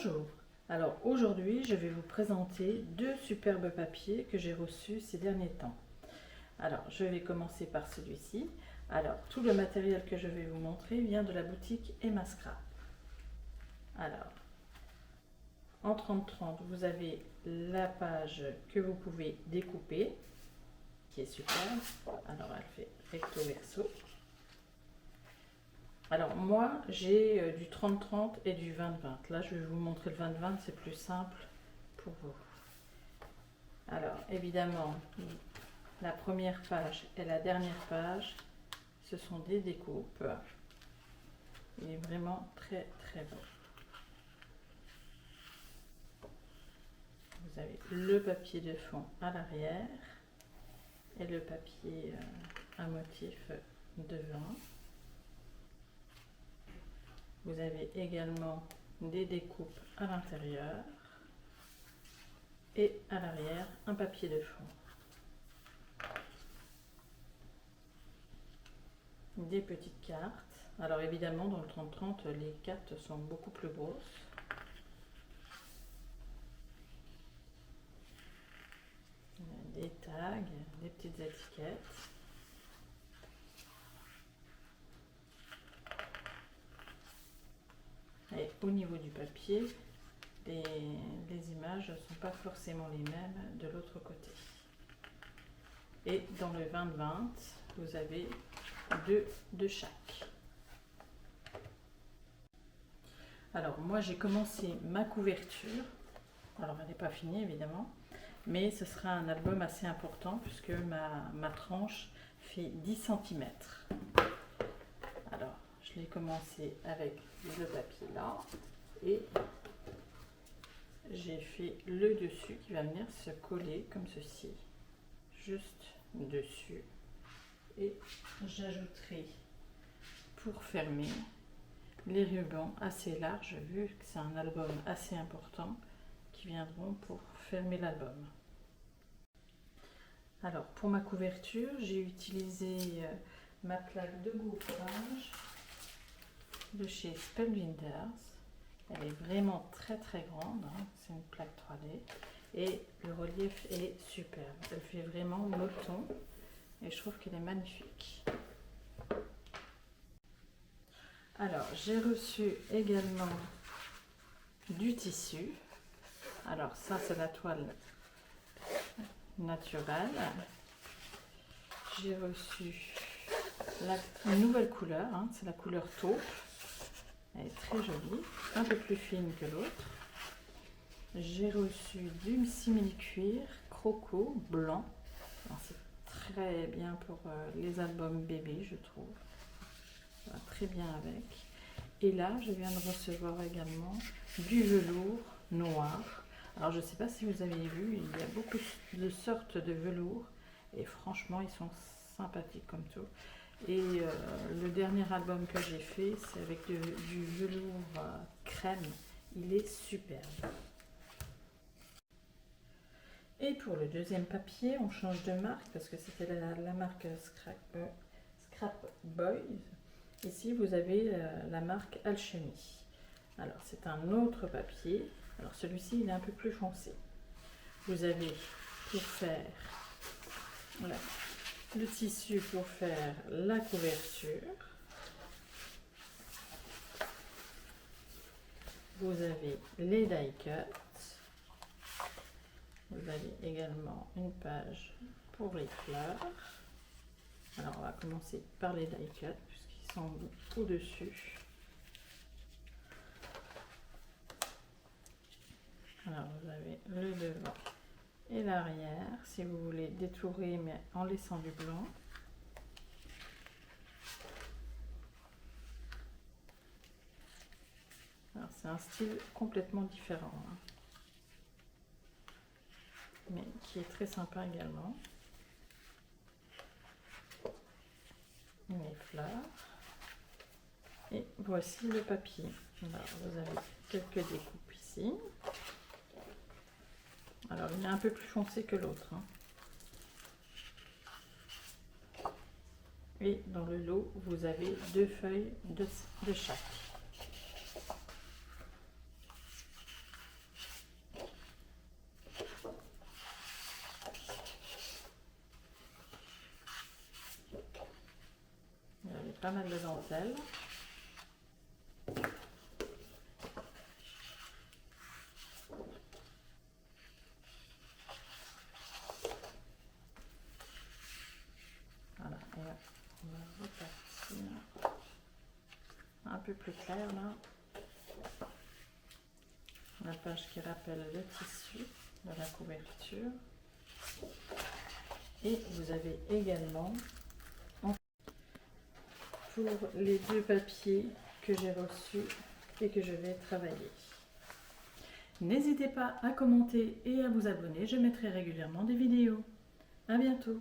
Bonjour, alors aujourd'hui je vais vous présenter deux superbes papiers que j'ai reçus ces derniers temps. Alors je vais commencer par celui-ci. Alors tout le matériel que je vais vous montrer vient de la boutique Emma Scrap. Alors en 30-30 vous avez la page que vous pouvez découper qui est superbe. Alors elle fait recto verso. Alors moi j'ai du 30-30 et du 20-20. Là je vais vous montrer le 20-20, c'est plus simple pour vous. Alors évidemment la première page et la dernière page ce sont des découpes. Il est vraiment très beau. Vous avez le papier de fond à l'arrière et le papier à motif devant. Vous avez également des découpes à l'intérieur et à l'arrière un papier de fond. Des petites cartes. Alors évidemment dans le 30-30 les cartes sont beaucoup plus grosses. Des tags, des petites étiquettes. Et au niveau du papier, les images ne sont pas forcément les mêmes de l'autre côté. Et dans le 20-20, vous avez deux de chaque. Alors moi j'ai commencé ma couverture. Alors elle n'est pas finie évidemment, mais ce sera un album assez important puisque ma tranche fait 10 cm. Alors je l'ai commencé avec le papier là et j'ai fait le dessus qui va venir se coller comme ceci, juste dessus, et j'ajouterai pour fermer les rubans assez larges vu que c'est un album assez important qui viendront pour fermer l'album. Alors pour ma couverture j'ai utilisé ma plaque de gaufrage de chez Spellbinders. Elle est vraiment très grande, hein. C'est une plaque 3D et le relief est superbe. Elle fait vraiment moton et je trouve qu'elle est magnifique. Alors j'ai reçu également du tissu. Alors ça c'est la toile naturelle. J'ai reçu une nouvelle couleur, hein. C'est la couleur taupe. Elle est très jolie, un peu plus fine que l'autre. J'ai reçu du simili-cuir croco blanc. C'est très bien pour les albums bébés, je trouve. Ça va très bien avec. Et là, je viens de recevoir également du velours noir. Alors, je ne sais pas si vous avez vu, il y a beaucoup de sortes de velours. Et franchement, ils sont sympathiques comme tout. Et le dernier album que j'ai fait, c'est avec du velours crème. Il est superbe. Et pour le deuxième papier, on change de marque parce que c'était la marque Scrap Boys. Ici, vous avez la marque Alchemy. Alors, c'est un autre papier. Alors, celui-ci, il est un peu plus foncé. Vous avez pour faire le tissu pour faire la couverture. Vous avez les die cuts. Vous avez également une page pour les fleurs. Alors on va commencer par les die cuts puisqu'ils sont au-dessus. Alors vous avez le devant et l'arrière si vous voulez détourer mais en laissant du blanc. Alors c'est un style complètement différent, hein, mais qui est très sympa également. Les fleurs. Et voici le papier. Alors vous avez quelques découpes ici. Alors il est un peu plus foncé que l'autre, hein. Et dans le lot, vous avez deux feuilles de chaque. pas mal de dentelle. Voilà, et on va repartir un peu plus clair là. La page qui rappelle le tissu de la couverture. Et vous avez également pour les deux papiers que j'ai reçus et que je vais travailler. N'hésitez pas à commenter et à vous abonner, je mettrai régulièrement des vidéos. À bientôt!